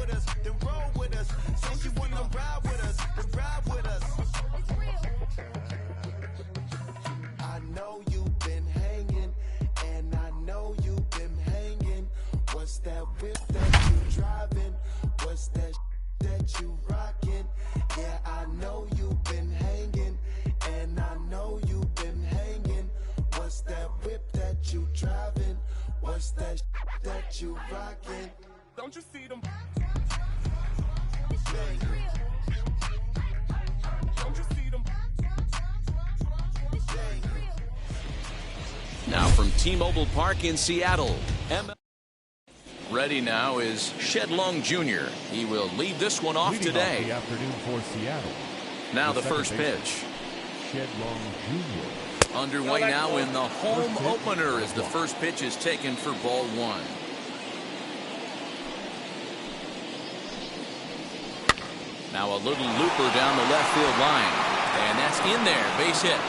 with us, then roll with us. Say she wanna ride with us, then ride with us. I know you've been hanging, and I know you've been hanging. What's that whip that you driving? What's that that you rocking? Yeah, I know you've been hanging, and I know you've been hanging. What's that whip that you driving? What's that that you rocking? Don't you see them? Don't you see them? Now from T-Mobile Park in Seattle, ready now is Shed Long Jr. He will lead this one off today. The afternoon for Seattle. Now the first pitch. Shed Long Jr. Underway now in the home opener as the first pitch is taken for ball one. Now a little looper down the left field line. And that's in there. Base hit.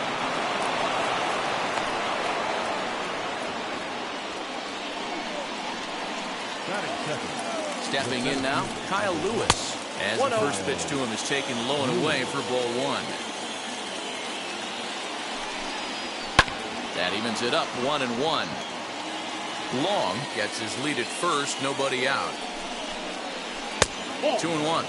Stepping in now, Kyle Lewis. As the first pitch to him is taken low and away for ball one. That evens it up 1-1. Long gets his lead at first, nobody out. 2-1.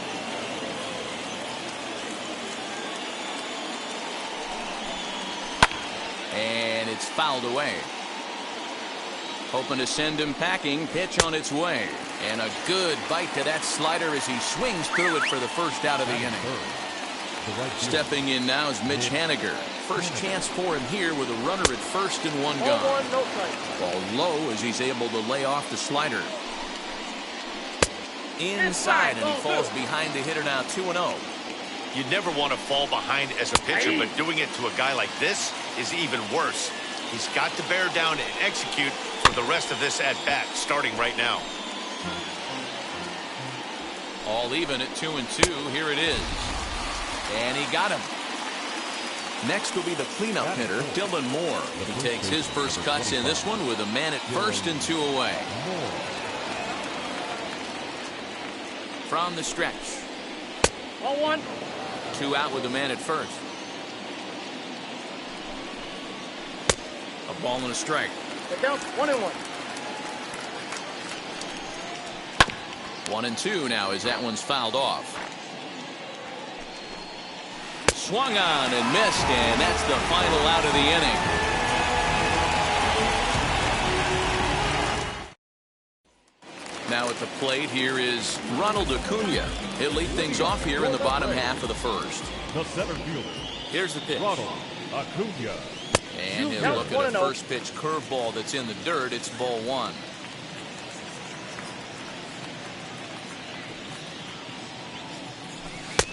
And it's fouled away. Hoping to send him packing. Pitch on its way. And a good bite to that slider as he swings through it for the first out of the inning. Stepping in now is Mitch Haniger. First chance for him here with a runner at first and one gone. Ball low as he's able to lay off the slider. Inside, and he falls behind the hitter now 2-0. You never want to fall behind as a pitcher, but doing it to a guy like this is even worse. He's got to bear down and execute for the rest of this at-bat, starting right now. All even at 2-2. Here it is. And he got him. Next will be the cleanup hitter, Dylan Moore. He takes his first cuts in this one with a man at first and two away. From the stretch. 0-1. Two out with a man at first. A ball and a strike. The count 1-1. 1-2 now as that one's fouled off. Swung on and missed, and that's the final out of the inning. Now at the plate here is Ronald Acuna. He'll lead things off here in the bottom half of the first. The center fielder. Here's the pitch. Ronald Acuna. And he'll look at a first pitch curveball that's in the dirt. It's ball one.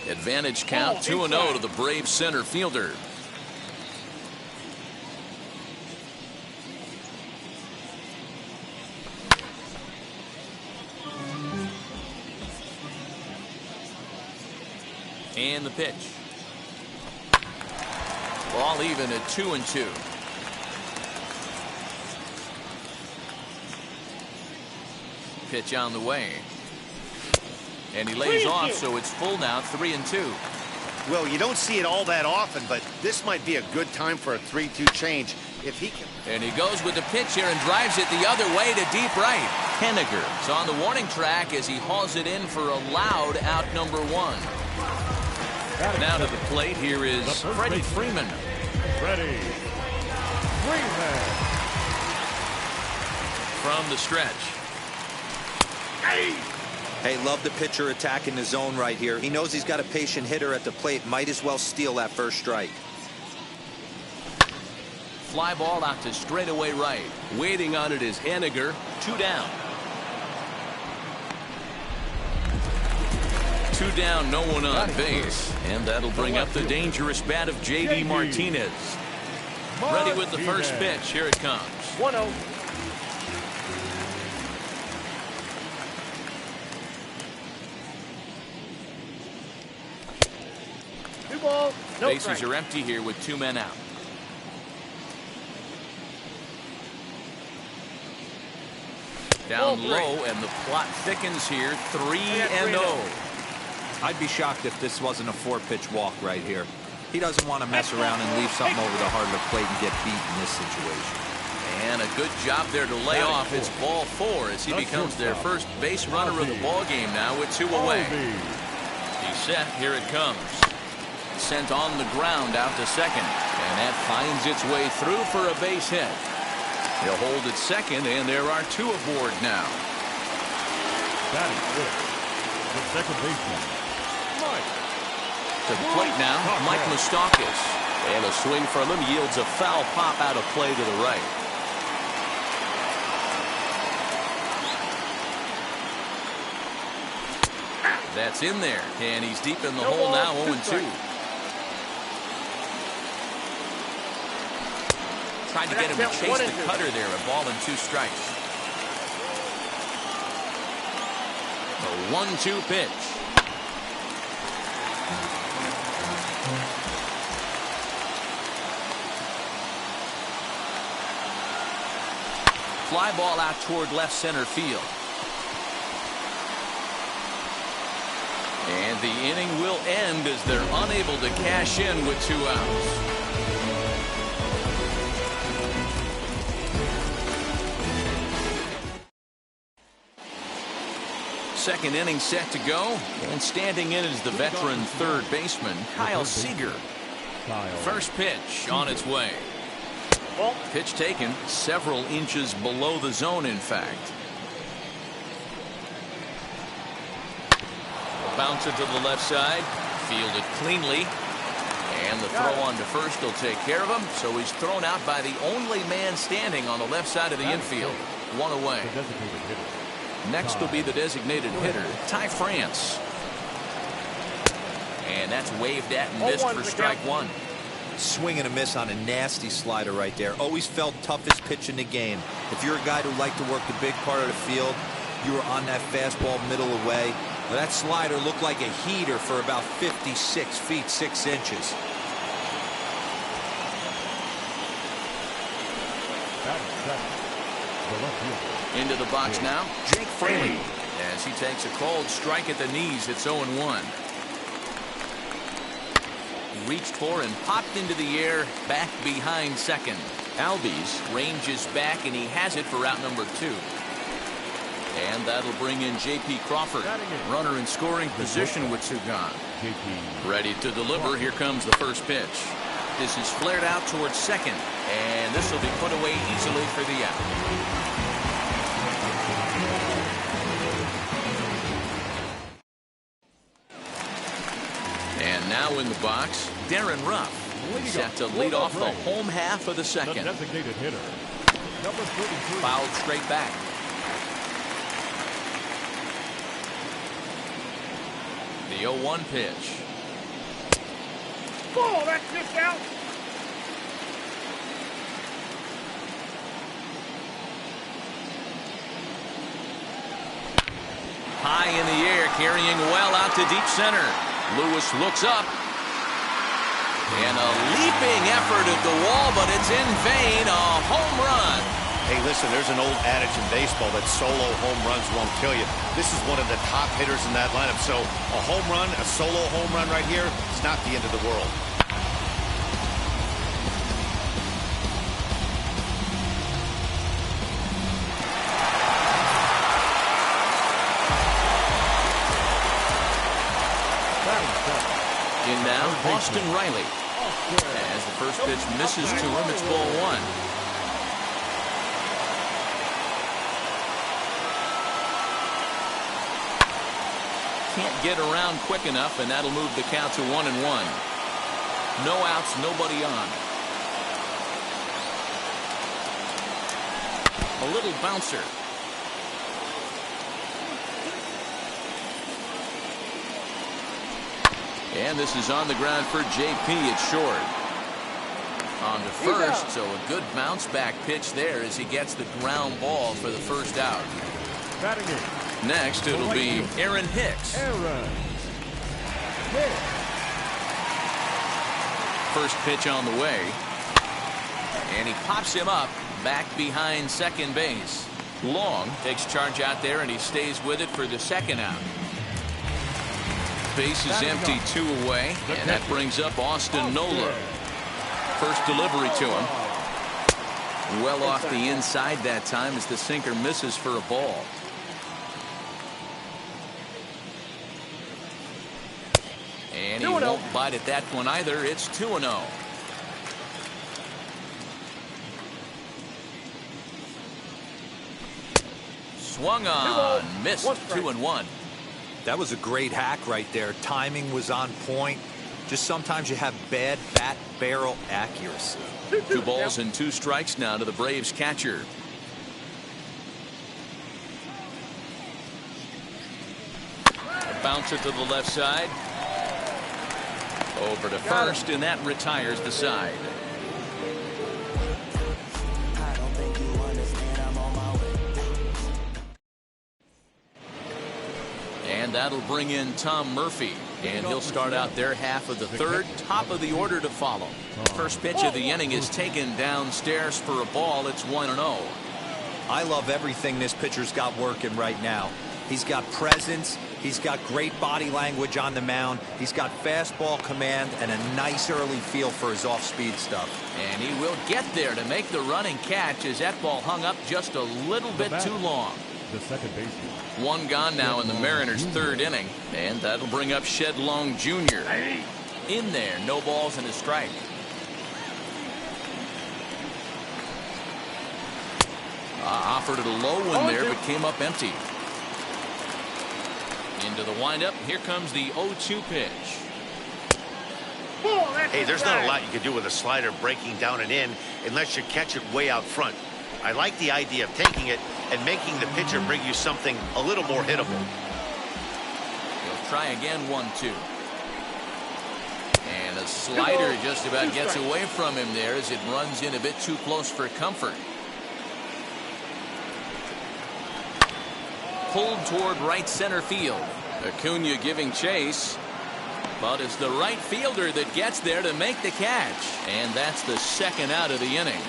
Advantage count 2-0 to the Braves center fielder. And the pitch. Ball even at 2-2. Pitch on the way. And he lays off, so it's full now, 3-2. Well, you don't see it all that often, but this might be a good time for a 3-2 change if he can. And he goes with the pitch here and drives it the other way to deep right. Henniger is on the warning track as he hauls it in for a loud out number one. Now to the plate, here is Freddie Freeman. Freddie Freeman. From the stretch. Hey, love the pitcher attacking the zone right here. He knows he's got a patient hitter at the plate. Might as well steal that first strike. Fly ball out to straightaway right. Waiting on it is Henniger. 2 down. 2 down, no one on base. And that'll bring up the dangerous bat of J.D. Martinez. Ready with the first pitch. Here it comes. 1-0. Ball, no Bases strike. are empty here with 2 men out. Down low, and the plot thickens here. 3-0. I'd be shocked if this wasn't a 4-pitch walk right here. He doesn't want to mess around and leave something over the heart of the plate and get beat in this situation. And a good job there to lay off. It's ball 4 as he becomes their first base runner of the ball game now with 2 away. He's set. Here it comes. Sent on the ground out to second. And that finds its way through for a base hit. He'll hold at second, and there are 2 aboard now. Batting fifth, the second baseman, Mike. To the plate now, Mike Moustakas. And a swing from him yields a foul pop out of play to the right. That's in there, and he's deep in the hole now, 0-2. Tried to get him to chase the cutter there, a ball and 2 strikes. The 1-2 pitch. Fly ball out toward left center field. And the inning will end as they're unable to cash in with 2 outs. Second inning set to go, and standing in is the veteran third baseman, Kyle Seager. First pitch on its way. Pitch taken several inches below the zone, in fact. Bounce it to the left side, fielded cleanly, and the throw on to first will take care of him, so he's thrown out by the only man standing on the left side of the infield. 1 away. Next will be the designated hitter, Ty France. And that's waved at and missed for strike 1. Swing and a miss on a nasty slider right there. Always felt toughest pitch in the game. If you're a guy who liked to work the big part of the field, you were on that fastball middle away. Well, that slider looked like a heater for about 56 feet 6 inches. Into the box now, Jake Fraley, as he takes a cold strike at the knees. It's 0-1. Reached for and popped into the air, back behind second. Albies ranges back, and he has it for out number 2. And that'll bring in J.P. Crawford, runner in scoring position with 2 gone. Ready to deliver. Here comes the first pitch. This is flared out towards second, and this will be put away easily for the out. And now in the box, Darren Ruff, set to lead off the home half of the second. The designated hitter, number 32. Fouled straight back. The 0-1 pitch. Oh, that's just out. High in the air, carrying well out to deep center. Lewis looks up. And a leaping effort at the wall, but it's in vain. A home run. Hey, listen, there's an old adage in baseball that solo home runs won't kill you. This is one of the top hitters in that lineup. So a home run, a solo home run right here, it's not the end of the world. In now, Austin Riley. As the first pitch misses to him, it's ball 1. Can't get around quick enough, and that'll move the count to 1-1. No outs, nobody on. A little bouncer. And this is on the ground for JP. It's short. On to first, so a good bounce back pitch there as he gets the ground ball for the first out. Batting in. Next, it'll be Aaron Hicks. First pitch on the way. And he pops him up back behind second base. Long takes charge out there, and he stays with it for the second out. Base is empty, 2 away, and that brings up Austin Nola. First delivery to him. Well off the inside that time as the sinker misses for a ball. And he won't bite at that one either. It's 2-0. Swung on, missed, 2-1. That was a great hack right there. Timing was on point. Just sometimes you have bad bat barrel accuracy. 2 balls and 2 strikes now to the Braves catcher. A bouncer to the left side. Over to first, and that retires the side. And that'll bring in Tom Murphy, and he'll start out their half of the third. Top of the order to follow. First pitch of the inning is taken downstairs for a ball. It's 1-0. I love everything this pitcher's got working right now. He's got presence. He's got great body language on the mound. He's got fastball command and a nice early feel for his off-speed stuff. And he will get there to make the running catch as that ball hung up just a little bit too long. The second baseman. 1 gone now in the Mariners' third inning, and that'll bring up Shed Long Jr. In there, no balls and a strike. Offered it a low one there, but came up empty. Into the windup. Here comes the 0-2 pitch. Hey, there's not a lot you can do with a slider breaking down and in unless you catch it way out front. I like the idea of taking it and making the pitcher bring you something a little more hittable. He'll try again, 1-2. And a slider just about gets away from him there as it runs in a bit too close for comfort. Pulled toward right center field. Acuna giving chase. But it's the right fielder that gets there to make the catch. And that's the second out of the inning.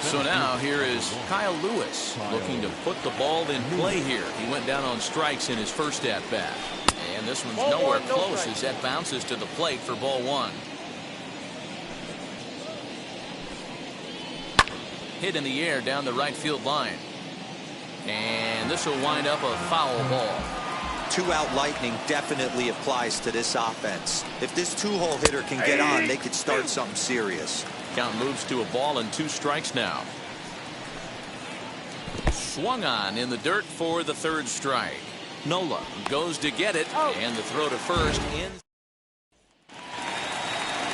So now here is Kyle Lewis looking to put the ball in play here. He went down on strikes in his first at-bat. And this one's nowhere close as that bounces to the plate for ball 1. Hit in the air down the right field line. And this will wind up a foul ball. 2-out lightning definitely applies to this offense. If this 2-hole hitter can get on, they could start something serious. Count moves to a ball and 2 strikes now. Swung on in the dirt for the third strike. Nola goes to get it, and the throw to first in.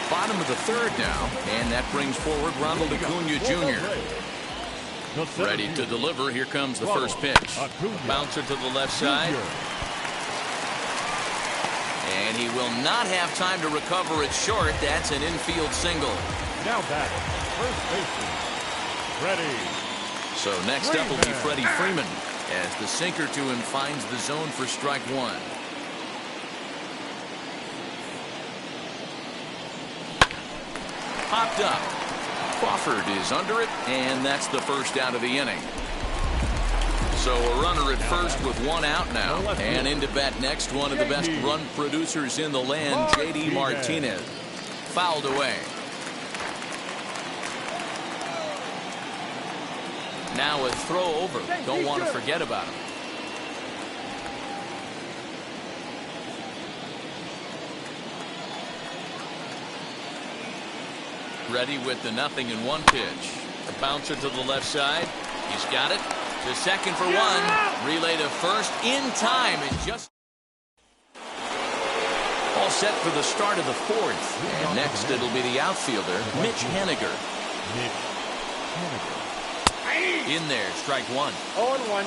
Bottom of the third now, and that brings forward Ronald Acuna Jr. Ready to deliver. Here comes the first pitch. Bouncer to the left side. And he will not have time to recover it short. That's an infield single. Now back, first baseman, Freddie. So next up will be Freddie Freeman as the sinker to him finds the zone for strike 1. Popped up. Crawford is under it, and that's the first out of the inning. So a runner at first with 1 out now, and into bat next, one of the best run producers in the land, J.D. Martinez. Fouled away. Now a throw over. Don't want to forget about him. Ready with the 0-1 pitch. A bouncer to the left side. He's got it. To second for 1. Relay to first in time. And just all set for the start of the 4th. And next it'll be the outfielder, Mitch Haniger. In there, strike 1. 0-1.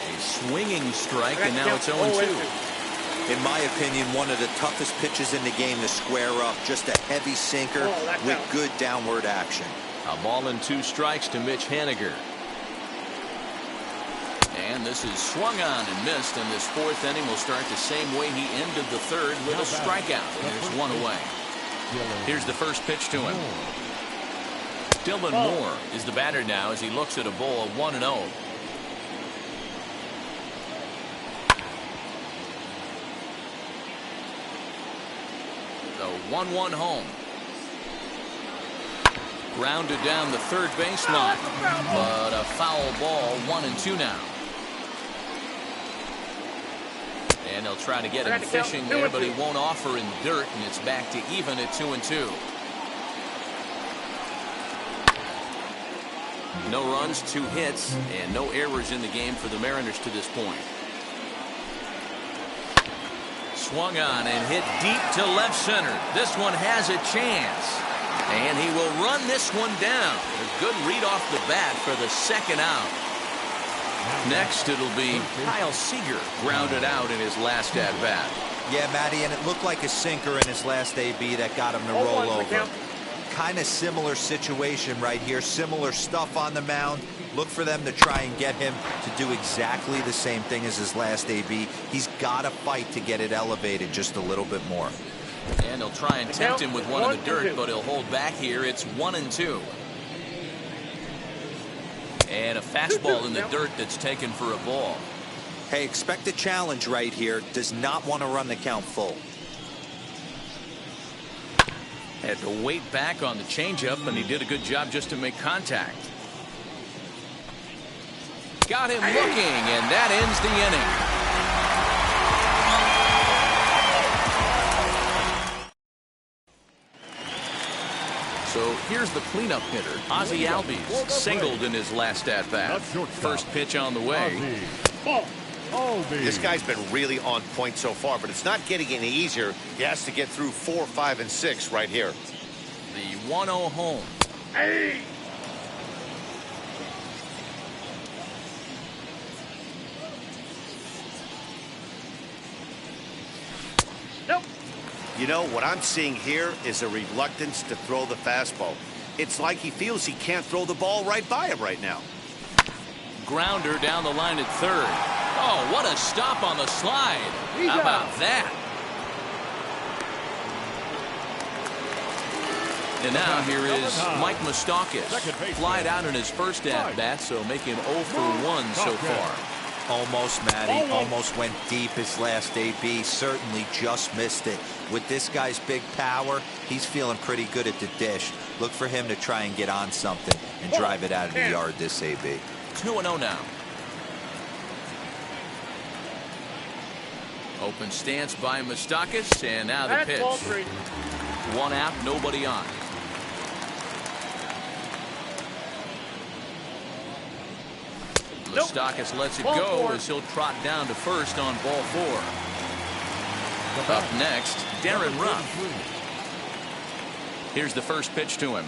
A swinging strike, and now it's 0-2. In my opinion, one of the toughest pitches in the game to square up. Just a heavy sinker with good downward action. A ball and 2 strikes to Mitch Haniger. And this is swung on and missed, and this 4th inning will start the same way he ended the 3rd with a strikeout. There's 1 away. Here's the first pitch to him. Dylan Moore is the batter now as he looks at a ball 1-0. The 1-1 home. Grounded down the third baseline, but a foul ball. 1-2 now. And they'll try to get him fishing there, but he won't offer in the dirt, and it's back to even at 2-2. No runs, 2 hits, and no errors in the game for the Mariners to this point. Swung on and hit deep to left center. This one has a chance, and he will run this one down. A good read off the bat for the second out. Next, it'll be Kyle Seager, grounded out in his last at-bat. Yeah, Matty, and it looked like a sinker in his last AB that got him to roll over. Kind of similar situation right here. Similar stuff on the mound. Look for them to try and get him to do exactly the same thing as his last AB. He's got to fight to get it elevated just a little bit more. And they'll try and tempt him with one in the dirt, but he'll hold back here. It's 1-2. And a fastball in the dirt that's taken for a ball. Hey, expect a challenge right here. Does not want to run the count full. Had to wait back on the changeup, and he did a good job just to make contact. Got him looking, and that ends the inning. So here's the cleanup hitter. Ozzie Albies singled in his last at-bat. First pitch on the way. This guy's been really on point so far, but it's not getting any easier. He has to get through 4, 5, and 6 right here. The 1-0 home. Nope. You know, what I'm seeing here is a reluctance to throw the fastball. It's like he feels he can't throw the ball right by him right now. Grounder down the line at third. Oh, what a stop on the slide. How about that? And now here is Mike Moustakas. Flied out in his first at-bat, so making 0 for 1 so far. Almost, Matty. Almost went deep his last AB. Certainly just missed it. With this guy's big power, he's feeling pretty good at the dish. Look for him to try and get on something and drive it out of the yard this AB. 2-0 now. Open stance by Moustakas, and now the pitch. 1 out, nobody on. Moustakas lets it go as he'll trot down to first on ball 4. Up next, Darren Ruff. Here's the first pitch to him.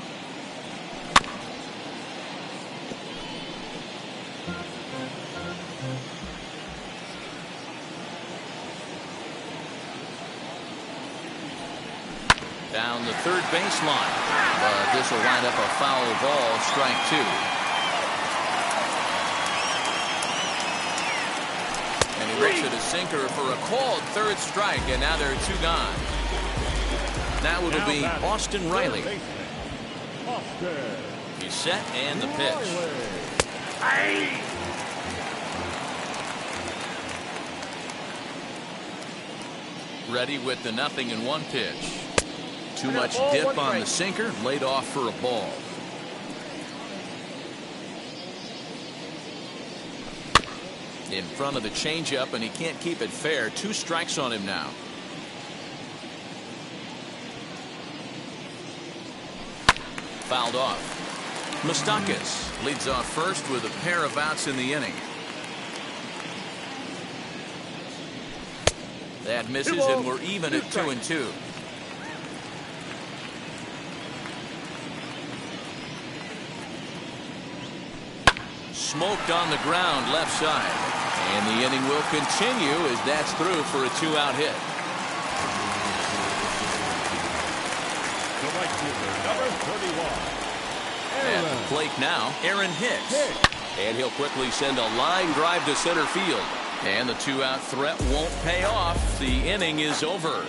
Down the third baseline, but this will wind up a foul ball, strike 2. And he looks at a sinker for a called third strike, and now there are 2 gone. Now it'll be Austin Riley. He's set, and the pitch. Ready with the 0-1 pitch. Too much dip on the sinker, laid off for a ball. In front of the changeup, and he can't keep it fair. 2 strikes on him now. Fouled off. Moustakas leads off first with a pair of outs in the inning. That misses, and we're even at 2-2. Smoked on the ground left side, and the inning will continue as that's through for a 2-out hit. Number 31. At the plate now, Aaron Hicks. And he'll quickly send a line drive to center field. And the 2-out threat won't pay off. The inning is over.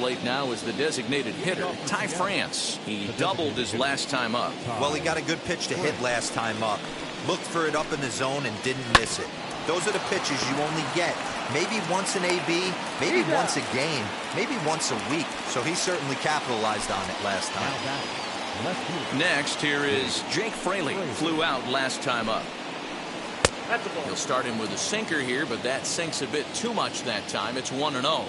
plate now is the designated hitter, Ty France. He doubled his last time up. Well, he got a good pitch to hit last time up. Looked for it up in the zone and didn't miss it. Those are the pitches you only get maybe once an AB, maybe once a game, maybe once a week. So he certainly capitalized on it last time. Next, here is Jake Fraley. Flew out last time up. That's the ball. He'll start him with a sinker here, but that sinks a bit too much that time. It's 1-0.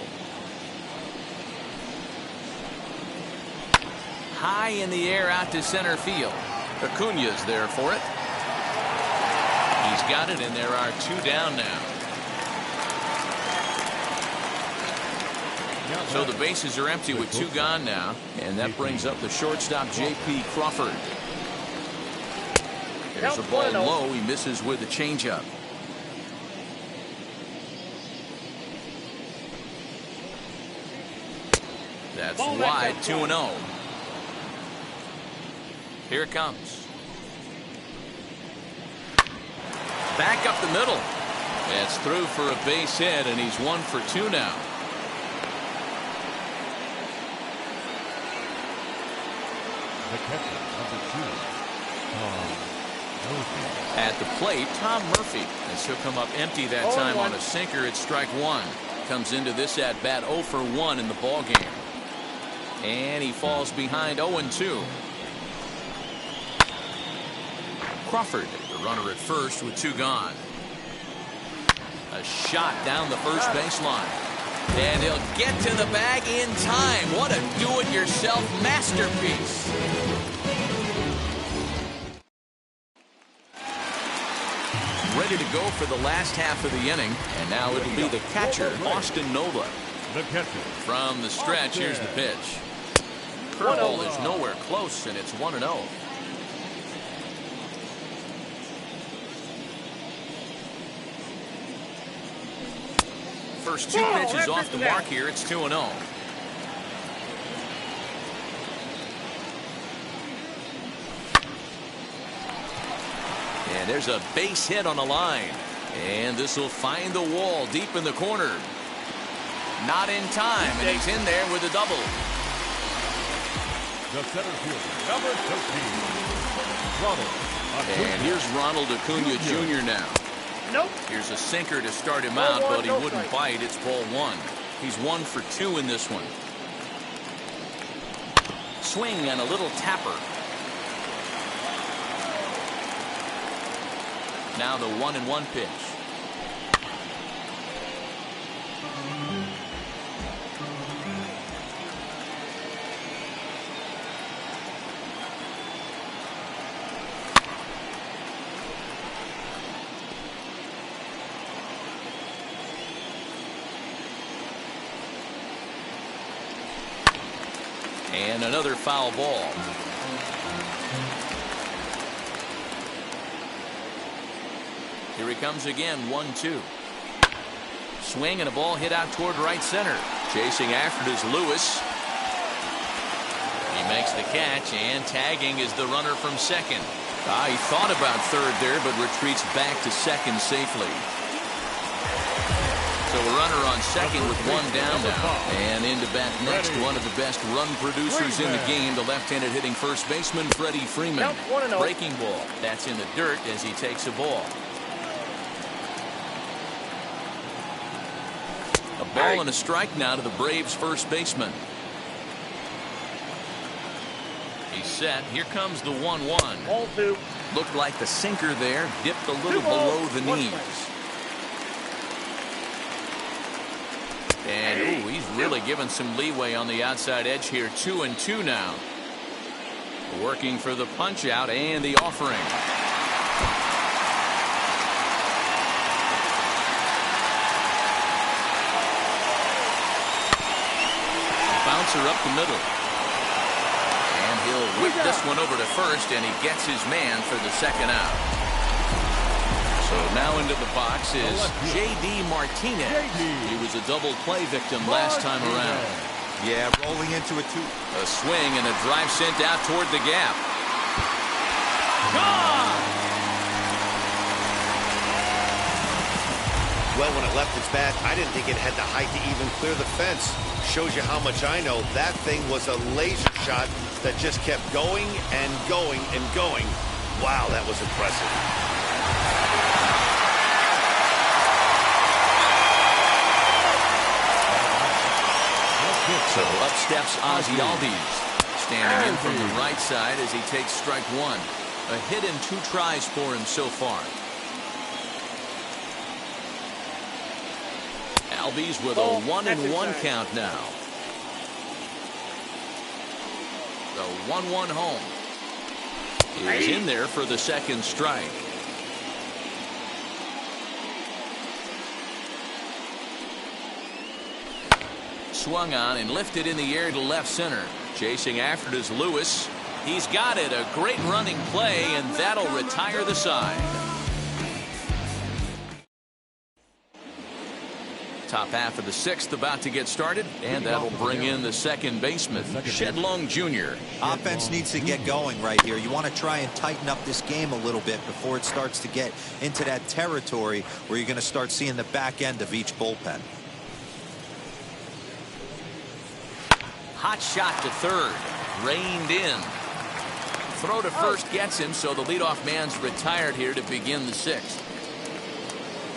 High in the air out to center field. Acuna's there for it. He's got it, and there are 2 down now. So the bases are empty with 2 gone now, and that brings up the shortstop, J.P. Crawford. There's a ball low. He misses with a changeup. That's wide, 2-0. Here it comes. Back up the middle. That's through for a base hit, and he's 1 for 2 now. The catcher, number 2, At the plate, Tom Murphy. As he'll come up empty that time on a sinker. It's strike 1. Comes into this at bat 0 for 1 in the ball game. And he falls behind 0-2. Crawford, the runner at first with 2 gone. A shot down the first baseline. And he'll get to the bag in time. What a do-it-yourself masterpiece. Ready to go for the last half of the inning. And now it'll be the catcher, Austin Nova. the catcher. From the stretch, here's the pitch. Curveball is nowhere close, and it's 1-0. First 2 pitches off the mark here. It's 2-0. And there's a base hit on the line. And this will find the wall deep in the corner. Not in time, and he's in there with a double. The center fielder, number 13, Ronald Acuna. And here's Ronald Acuna Jr. now. Nope. Here's a sinker to start him out, but he wouldn't bite. It's ball 1. He's 1 for 2 in this one. Swing and a little tapper. Now the 1-1 pitch. And another foul ball. Here he comes again, 1-2. Swing and a ball hit out toward right center. Chasing after it is Lewis. He makes the catch, and tagging is the runner from second. He thought about third there, but retreats back to second safely. So a runner on second with 1 down now. And into bat next, one of the best run producers in the game, the left-handed hitting first baseman, Freddie Freeman. Breaking ball. That's in the dirt as he takes a ball. A ball and a strike now to the Braves first baseman. He's set. Here comes the 1-1. Ball 2. Looked like the sinker there, dipped a little below the knees. And, he's really given some leeway on the outside edge here. 2-2 now. Working for the punch out and the offering. Bouncer up the middle. And he'll whip this one over to first, and he gets his man for the second out. So now into the box is J.D. Martinez. He was a double play victim last time around. Yeah, rolling into a 2. A swing and a drive sent out toward the gap. Gone! Well, when it left its bat, I didn't think it had the height to even clear the fence. Shows you how much I know. That thing was a laser shot that just kept going and going and going. Wow, that was impressive. So up steps Ozzie Albies, standing in from the right side as he takes strike one. A hit in 2 tries for him so far. Albies with a 1-1 count now. The 1-1 home is in there for the second strike. Swung on and lifted in the air to left center. Chasing after it is Lewis. He's got it. A great running play, and that'll retire the side. Top half of the 6th about to get started, and that'll bring in the second baseman, Shedlong Jr. Offense needs to get going right here. You want to try and tighten up this game a little bit before it starts to get into that territory where you're going to start seeing the back end of each bullpen. Hot shot to third. Reined in. Throw to first gets him, so the leadoff man's retired here to begin the 6th.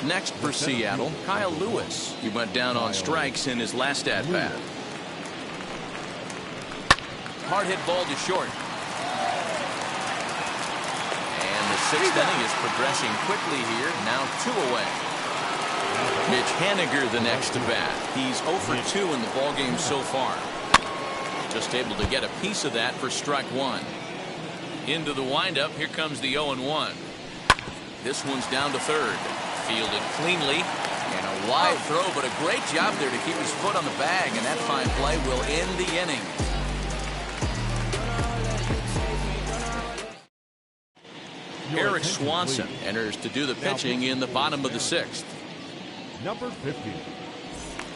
Next for Seattle, Kyle Lewis. He went down on strikes in his last at-bat. Hard hit ball to short. And the 6th inning is progressing quickly here. Now 2 away. Mitch Haniger the next to bat. He's 0 for 2 in the ballgame so far. Just able to get a piece of that for strike one. Into the windup. Here comes the 0-1. This one's down to third. Fielded cleanly. And a wide throw, but a great job there to keep his foot on the bag. And that fine play will end the inning. Eric Swanson enters to do the pitching in the bottom of the 6th. Number 50,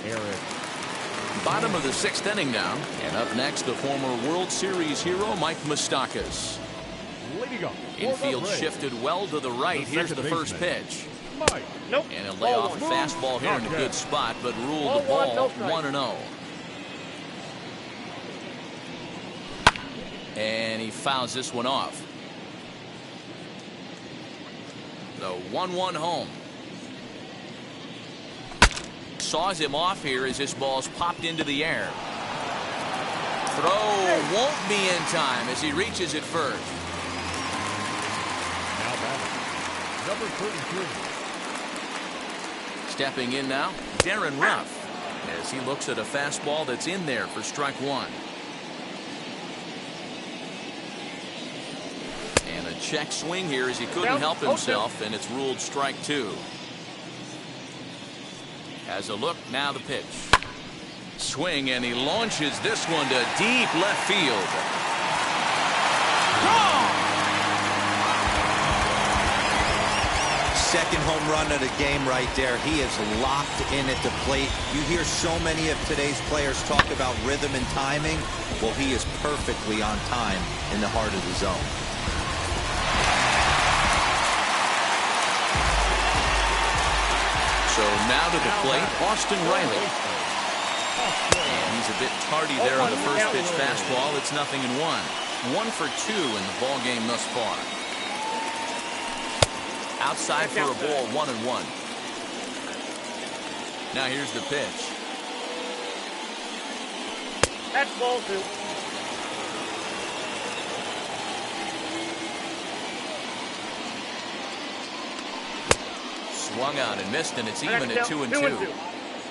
Eric. Bottom of the 6th inning now. And up next, the former World Series hero, Mike Moustakas. Leading up. Infield shifted well to the right. Here's the first pitch. Mike. Nope. And he'll lay off a fastball here in a good spot, but ruled the ball 1-0. And he fouls this one off. The 1-1 home. Saws him off here as this ball's popped into the air. Throw won't be in time as he reaches it first. Now batting, number 33. Stepping in now, Darren Ruff, as he looks at a fastball that's in there for strike one. And a check swing here as he couldn't help himself, and it's ruled strike two. Has a look, now the pitch. Swing, and he launches this one to deep left field. Gone! Second home run of the game right there. He is locked in at the plate. You hear so many of today's players talk about rhythm and timing. Well, he is perfectly on time in the heart of the zone. So now to the plate, Austin Riley. And he's a bit tardy there on the first pitch fastball. It's 0-1. 1 for 2 in the ball game thus far. Outside for a ball, 1-1. Now here's the pitch. That's ball 2. Swung on and missed, and it's even at 2-2.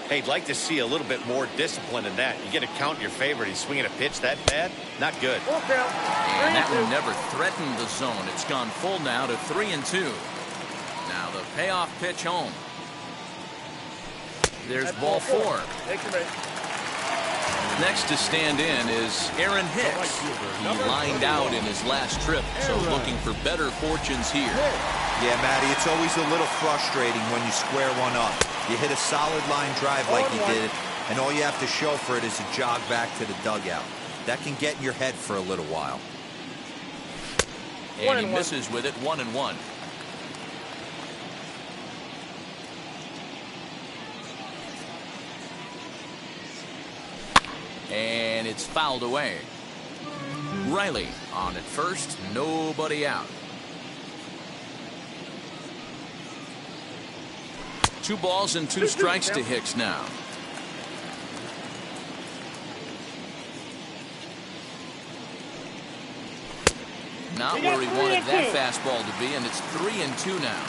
Hey, I'd like to see a little bit more discipline in that. You get a count in your favor, and he's swinging a pitch that bad? Not good. And that one never threatened the zone. It's gone full now to 3-2. Now the payoff pitch home. There's ball 4. Next to stand in is Aaron Hicks. He lined out in his last trip, so looking for better fortunes here. Yeah, Matty, it's always a little frustrating when you square one up. You hit a solid line drive like you did, and all you have to show for it is a jog back to the dugout. That can get in your head for a little while. And he misses with it, 1-1. and it's fouled away. Riley on at first, nobody out. 2 balls and 2 strikes to Hicks now. Not where he wanted that fastball to be, and it's 3-2 now.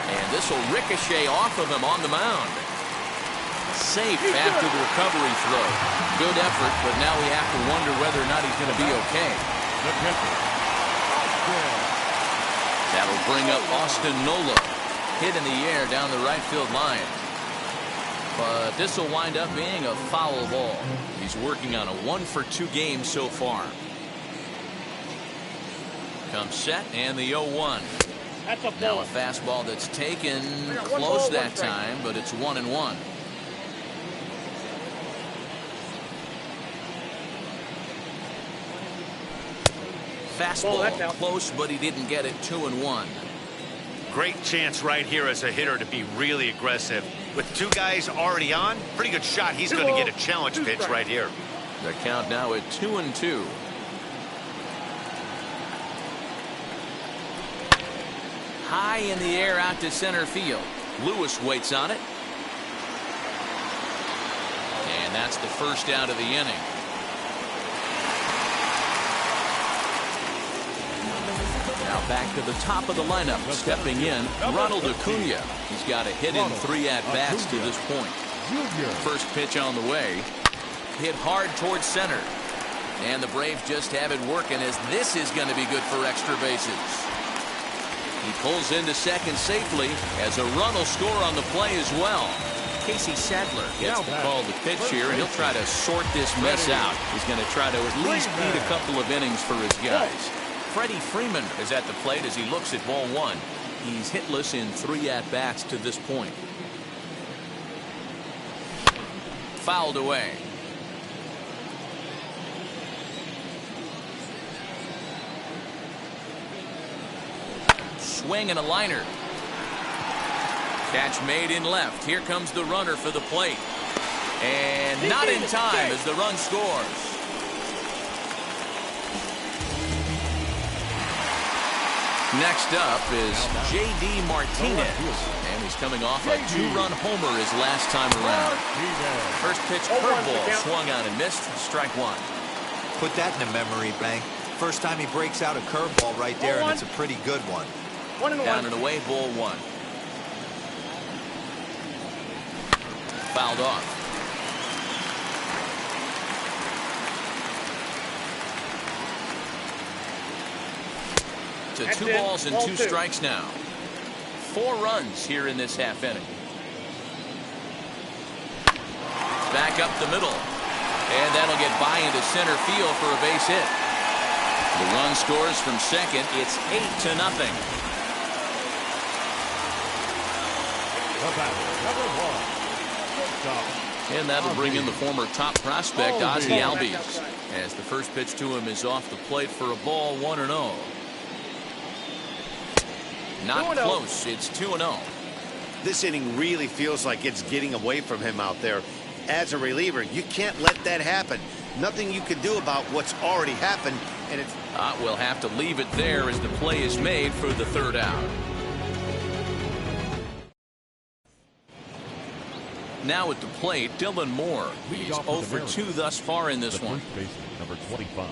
And this will ricochet off of him on the mound. Safe after the recovery throw. Good effort, but now we have to wonder whether or not he's going to be okay. That'll bring up Austin Nola. Hit in the air down the right field line. But this will wind up being a foul ball. He's working on a 1-for-2 game so far. Comes set and the 0-1. Now a fastball that's taken close that time, but it's 1-1. Fastball close, but he didn't get it. 2-1. Great chance right here as a hitter to be really aggressive. With 2 guys already on, pretty good shot. He's going to get a challenge pitch right here. The count now at 2-2. High in the air out to center field. Lewis waits on it. And that's the first out of the inning. Now back to the top of the lineup. Stepping in, Ronald Acuna. He's got a hit in 3 at-bats to this point. First pitch on the way. Hit hard towards center. And the Braves just have it working, as this is going to be good for extra bases. He pulls into second safely, as a run will score on the play as well. Casey Sadler gets the call to pitch here, and he'll try to sort this mess out. He's going to try to at least beat a couple of innings for his guys. Freddie Freeman is at the plate as he looks at ball 1. He's hitless in 3 at-bats to this point. Fouled away. Swing and a liner. Catch made in left. Here comes the runner for the plate. And not in time as the run scores. Next up is J.D. Martinez, and he's coming off a 2-run homer his last time around. First pitch curveball swung on and missed. Strike 1. Put that in a memory bank. First time he breaks out a curveball right there, and it's a pretty good one. Down and away, ball 1. Fouled off. To 2 balls and 2 strikes now. 4 runs here in this half inning. Back up the middle. And that'll get by into center field for a base hit. The run scores from second. It's 8-0. And that'll bring in the former top prospect, Ozzie Albies, as the first pitch to him is off the plate for a ball, 1-0. Not close. It's 2-0. This inning really feels like it's getting away from him out there. As a reliever, you can't let that happen. Nothing you can do about what's already happened, and it's... We'll have to leave it there as the play is made for the 3rd out. Now at the plate, Dylan Moore. He's 0 for 2 thus far in this one. Number 25,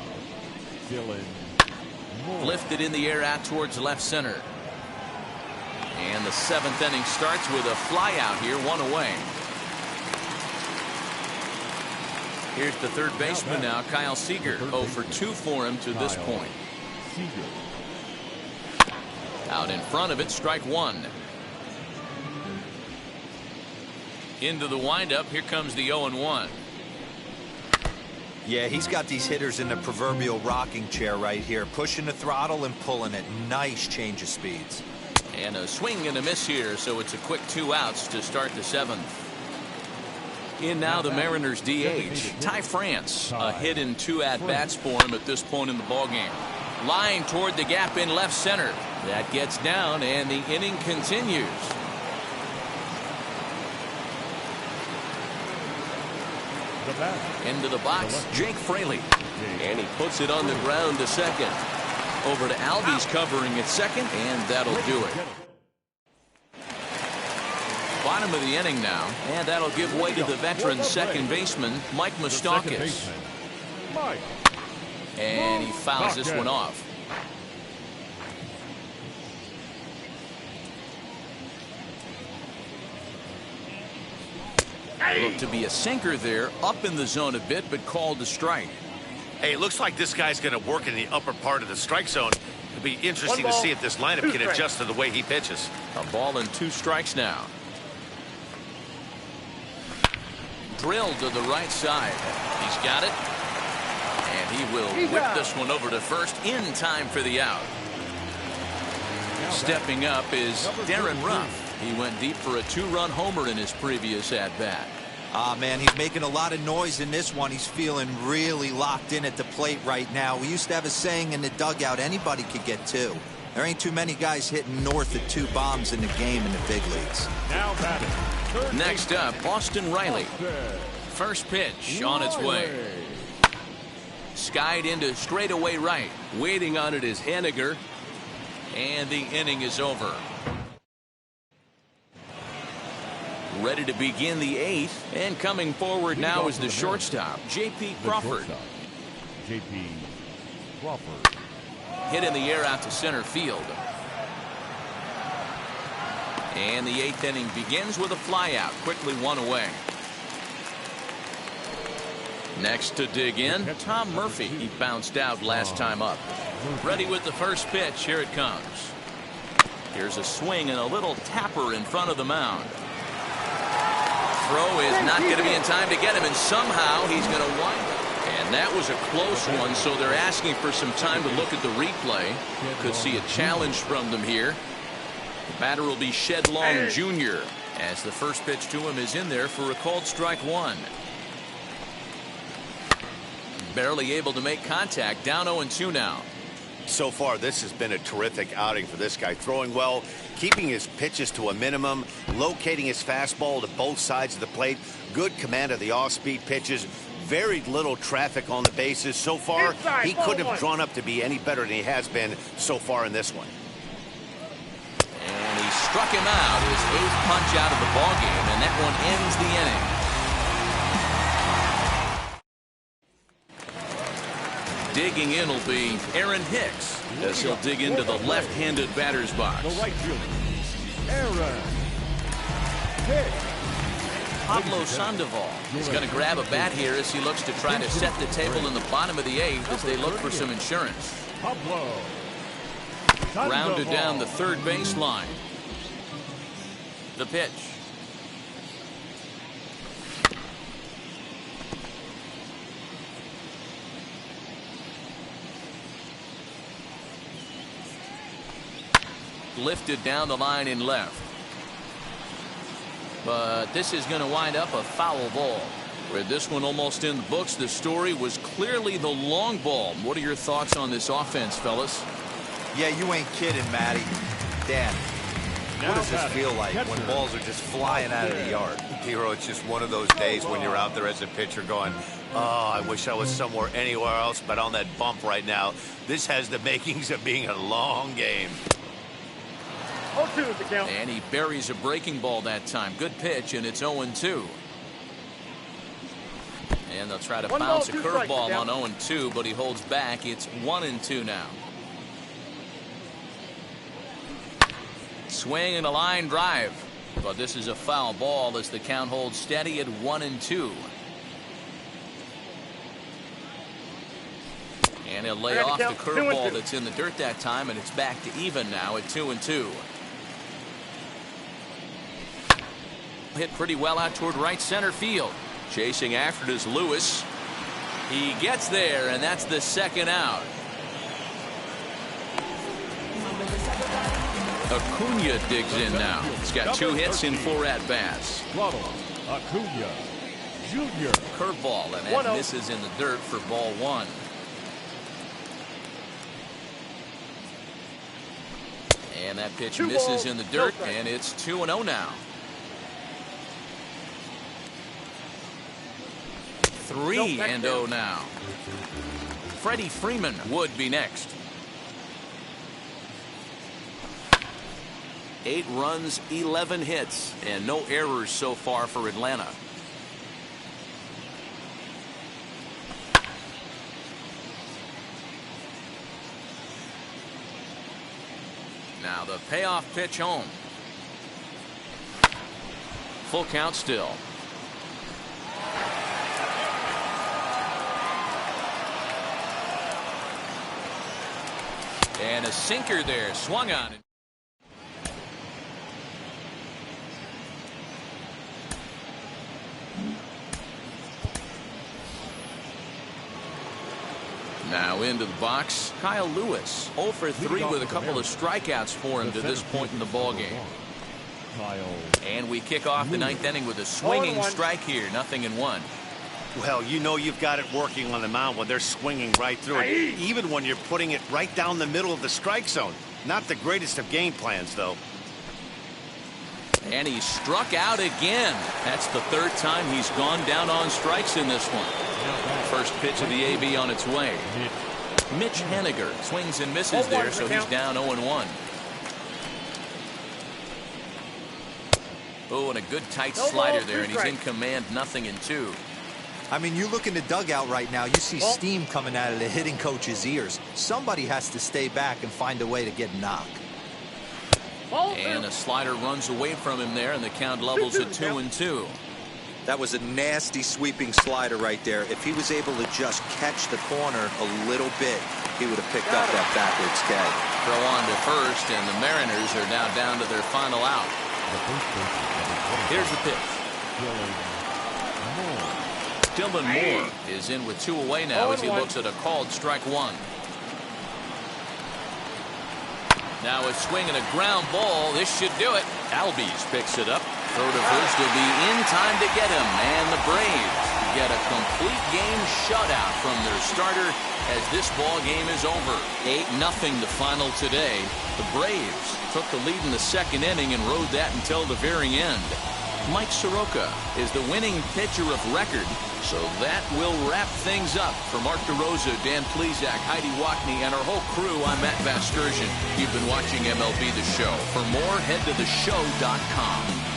Dylan Moore. Lifted in the air out towards left center. And the 7th inning starts with a fly out here, 1 away. Here's the third baseman now, Kyle Seager. 0 for 2 for him to this point. Out in front of it, strike 1. Into the windup, here comes the 0-1. Yeah, he's got these hitters in the proverbial rocking chair right here, pushing the throttle and pulling it. Nice change of speeds. And a swing and a miss here, so it's a quick 2 outs to start the 7th. In now the Mariners DH, Ty France. A hit in 2 at-bats for him at this point in the ballgame. Line toward the gap in left center. That gets down, and the inning continues. The batter. Into the box, Jake Fraley. And he puts it on the ground to second. Over to Albies covering at second, and that'll do it. Bottom of the inning now, and that'll give way to the veteran second baseman, Mike Moustakas. Mike. And he fouls this one off. Looked to be a sinker there, up in the zone a bit, but called a strike. Hey, it looks like this guy's going to work in the upper part of the strike zone. It'll be interesting to see if this lineup can adjust to the way he pitches. A ball and 2 strikes now. Drilled to the right side. He's got it. And he will whip this one over to first in time for the out. Stepping up is Darren Ruff. He went deep for a 2-run homer in his previous at-bat. Man, he's making a lot of noise in this one. He's feeling really locked in at the plate right now. We used to have a saying in the dugout, anybody could get 2. There ain't too many guys hitting north of 2 bombs in the game in the big leagues. Now batting. Next up, Austin Riley. First pitch on its way. Skied into straightaway right. Waiting on it is Henniger. And the inning is over. Ready to begin the 8th, and coming forward now is the shortstop, J.P. Crawford. J.P. Crawford. Hit in the air out to center field. And the 8th inning begins with a flyout, quickly 1 away. Next to dig in, Tom Murphy. He bounced out last time up. Ready with the first pitch. Here it comes. Here's a swing and a little tapper in front of the mound. Throw is not going to be in time to get him, and somehow he's going to wind up. And that was a close one, so they're asking for some time to look at the replay. Could see a challenge from them here. The batter will be Shed Long Jr. as the first pitch to him is in there for a called strike 1. Barely able to make contact, down 0-2 now. So far, this has been a terrific outing for this guy. Throwing well, keeping his pitches to a minimum, locating his fastball to both sides of the plate, good command of the off-speed pitches, very little traffic on the bases. So far, he couldn't have drawn up to be any better than he has been so far in this one. And he struck him out, his 8th punch out of the ballgame, and that one ends the inning. Digging in will be Aaron Hicks as he'll dig into the left-handed batter's box. The right fielder, Aaron Hicks. Pablo Sandoval is going to grab a bat here as he looks to try to set the table in the bottom of the 8th as they look for some insurance. Pablo Grounded down the third baseline. The pitch. Lifted down the line in left. But this is going to wind up a foul ball. With this one almost in the books, the story was clearly the long ball. What are your thoughts on this offense, fellas? Yeah, you ain't kidding, Matty. Dan, what does this feel like when balls are just flying out of the yard? Hero, it's just one of those days when you're out there as a pitcher going, oh, I wish I was somewhere anywhere else but on that bump right now. This has the makings of being a long game. 0-2 is the count. And he buries a breaking ball that time. Good pitch, and it's 0-2. And they'll try to bounce a curveball on 0-2, but he holds back. It's 1-2 now. Swing and a line drive. But this is a foul ball as the count holds steady at 1-2. And he'll lay off the curveball that's in the dirt that time, and it's back to even now at 2-2. Hit pretty well out toward right center field. Chasing after it is Lewis. He gets there, and that's the second out. Acuna digs in now. He's got 2 hits in 4 at-bats. Ronald Acuna Jr. Curveball, and that misses in the dirt for ball 1. And that pitch misses in the dirt, and it's 2-0 now. 3-0 now. Freddie Freeman would be next. 8 runs, 11 hits, and no errors so far for Atlanta. Now the payoff pitch home. Full count still. And a sinker there, swung on. Now into the box, Kyle Lewis, 0 for 3 with a couple of strikeouts for him to this point in the ballgame. And we kick off the 9th inning with a swinging strike here, 0-1. Well, you know you've got it working on the mound when they're swinging right through it, even when you're putting it right down the middle of the strike zone. Not the greatest of game plans, though. And he struck out again. That's the 3rd time he's gone down on strikes in this one. First pitch of the AB on its way. Mitch Haniger swings and misses there, so he's down 0-1. Oh, and a good tight slider there, and he's in command, 0-2. I mean, you look in the dugout right now, you see steam coming out of the hitting coach's ears. Somebody has to stay back and find a way to get knocked. And a slider runs away from him there, and the count levels at 2-2. That was a nasty sweeping slider right there. If he was able to just catch the corner a little bit, he would have picked up that backwards K. Throw on to first, and the Mariners are now down to their final out. Here's the pitch. Dylan Moore is in with 2 away now as he looks at a called strike 1. Now a swing and a ground ball. This should do it. Albies picks it up. Throw to first will be in time to get him. And the Braves get a complete game shutout from their starter as this ball game is over. 8-0 the final today. The Braves took the lead in the 2nd inning and rode that until the very end. Mike Soroka is the winning pitcher of record. So that will wrap things up. For Mark DeRosa, Dan Plesac, Heidi Wackney, and our whole crew, I'm Matt Vasgersian. You've been watching MLB The Show. For more, head to theshow.com.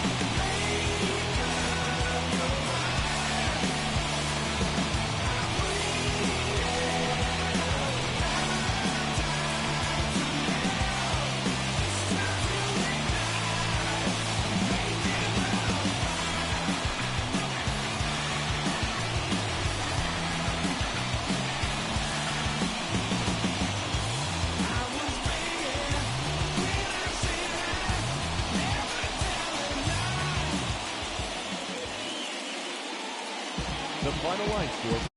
The final line score.